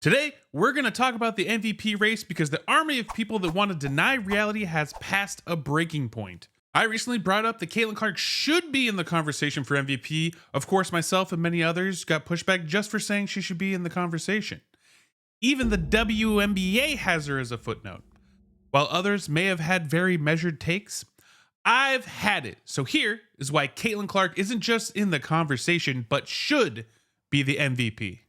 Today, we're going to talk about the MVP race because the army of people that want to deny reality has passed a breaking point. I recently brought up that Caitlin Clark should be in the conversation for MVP. Of course, myself and many others got pushback just for saying she should be in the conversation. Even the WNBA has her as a footnote. While others may have had very measured takes, I've had it. So here is why Caitlin Clark isn't just in the conversation, but should be the MVP.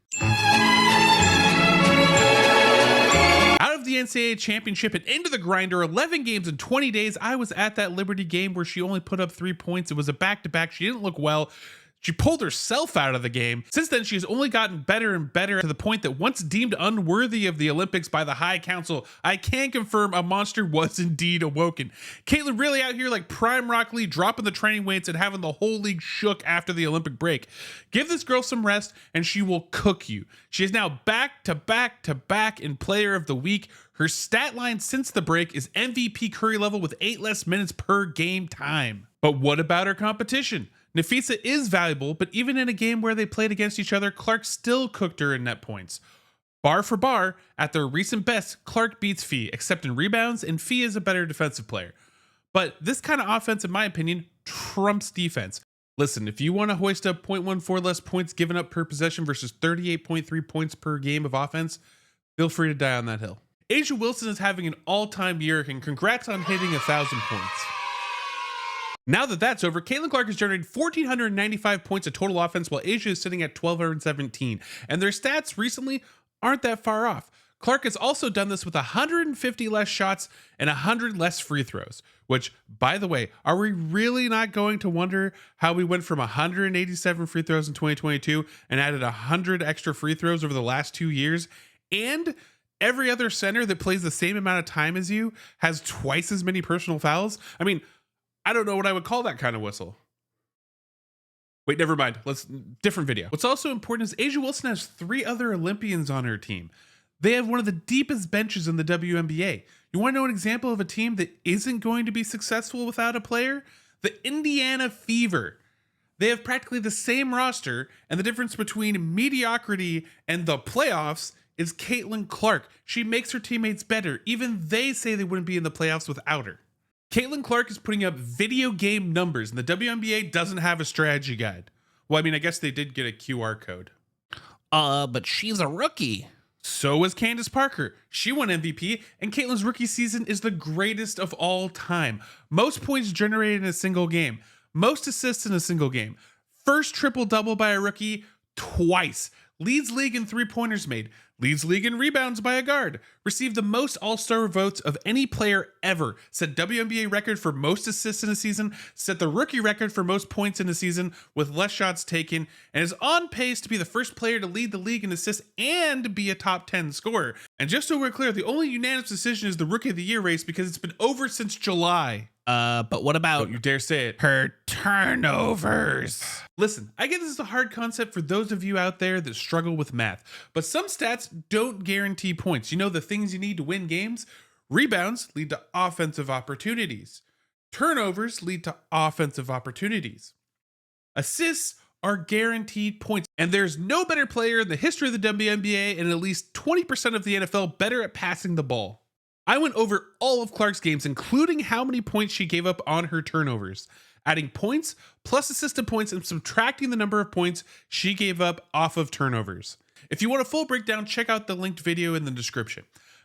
Out of the NCAA championship and into the grinder, 11 games in 20 days, I was at that Liberty game where she only put up 3 points. It was a back-to-back. She didn't look well. She pulled herself out of the game. Since then, she has only gotten better and better to the point that once deemed unworthy of the Olympics by the High Council, I can confirm a monster was indeed awoken. Caitlin really out here like Prime Rock Lee, dropping the training weights and having the whole league shook after the Olympic break. Give this girl some rest and she will cook you. She is now back to back in Player of the Week. Her stat line since the break is MVP Curry level with 8 less minutes per game time. But what about her competition? Nafisa is valuable, but even in a game where they played against each other, Clark still cooked her in net points. Bar for bar, at their recent best, Clark beats Fee, except in rebounds, and Fee is a better defensive player. But this kind of offense, in my opinion, trumps defense. Listen, if you want to hoist up 0.14 less points given up per possession versus 38.3 points per game of offense, feel free to die on that hill. A'ja Wilson is having an all-time year, and congrats on hitting 1,000 points. Now that that's over, Caitlin Clark has generated 1,495 points of total offense while A'ja is sitting at 1,217, and their stats recently aren't that far off. Clark has also done this with 150 less shots and 100 less free throws, which, by the way, are we really not going to wonder how we went from 187 free throws in 2022 and added 100 extra free throws over the last 2 years, and every other center that plays the same amount of time as you has twice as many personal fouls? I mean, I don't know what I would call that kind of whistle. Wait, never mind. Different video. What's also important is A'ja Wilson has 3 other Olympians on her team. They have one of the deepest benches in the WNBA. You want to know an example of a team that isn't going to be successful without a player? The Indiana Fever. They have practically the same roster, and the difference between mediocrity and the playoffs is Caitlin Clark. She makes her teammates better. Even they say they wouldn't be in the playoffs without her. Caitlin Clark is putting up video game numbers, and the WNBA doesn't have a strategy guide. Well, I mean, I guess they did get a QR code. But she's a rookie. So was Candace Parker. She won MVP, and Caitlin's rookie season is the greatest of all time. Most points generated in a single game. Most assists in a single game. First triple-double by a rookie twice. Leads league in 3-pointers made. Leads league in rebounds by a guard. Received the most all-star votes of any player ever. Set WNBA record for most assists in a season. Set the rookie record for most points in a season with less shots taken. And is on pace to be the first player to lead the league in assists and be a top 10 scorer. And just so we're clear, the only unanimous decision is the Rookie of the Year race because it's been over since July. But what about Don't you dare say it. her turnovers? Listen, I get this is a hard concept for those of you out there that struggle with math, but some stats don't guarantee points. You know the things you need to win games? Rebounds lead to offensive opportunities. Turnovers lead to offensive opportunities. Assists are guaranteed points, and there's no better player in the history of the WNBA and at least 20% of the NFL better at passing the ball. I went over all of Clark's games, including how many points she gave up on her turnovers, adding points plus assisted points and subtracting the number of points she gave up off of turnovers. If you want a full breakdown, check out the linked video in the description.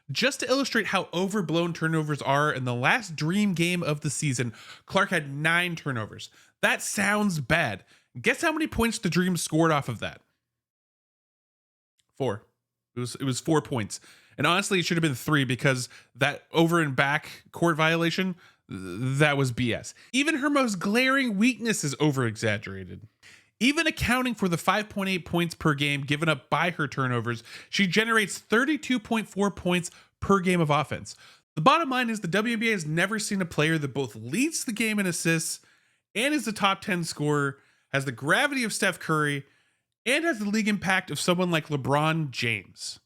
Just to illustrate how overblown turnovers are, in the last dream game of the season, Clark had 9 turnovers. That sounds bad. Guess how many points the Dream scored off of that? 4. It was 4 points. And honestly, it should have been 3 because that over and back court violation, that was BS. Even her most glaring weakness is over-exaggerated. Even accounting for the 5.8 points per game given up by her turnovers, she generates 32.4 points per game of offense. The bottom line is the WNBA has never seen a player that both leads the game in assists and is the top 10 scorer, has the gravity of Steph Curry, and has the league impact of someone like LeBron James.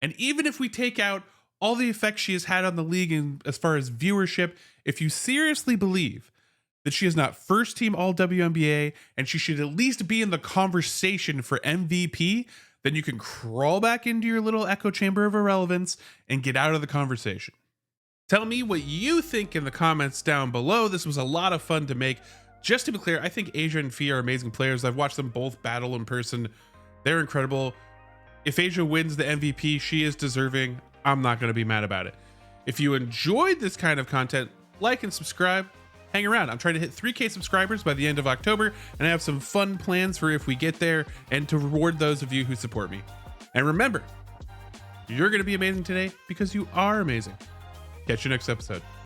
And even if we take out all the effects she has had on the league in, as far as viewership, if you seriously believe that she is not first team all WNBA and she should at least be in the conversation for MVP, then you can crawl back into your little echo chamber of irrelevance and get out of the conversation. Tell me what you think in the comments down below. This was a lot of fun to make. Just to be clear, I think Asia and Fia are amazing players. I've watched them both battle in person. They're incredible. If Asia wins the MVP, she is deserving. I'm not going to be mad about it. If you enjoyed this kind of content, like and subscribe. Hang around. I'm trying to hit 3K subscribers by the end of October, and I have some fun plans for if we get there and to reward those of you who support me. And remember, you're going to be amazing today because you are amazing. Catch you next episode.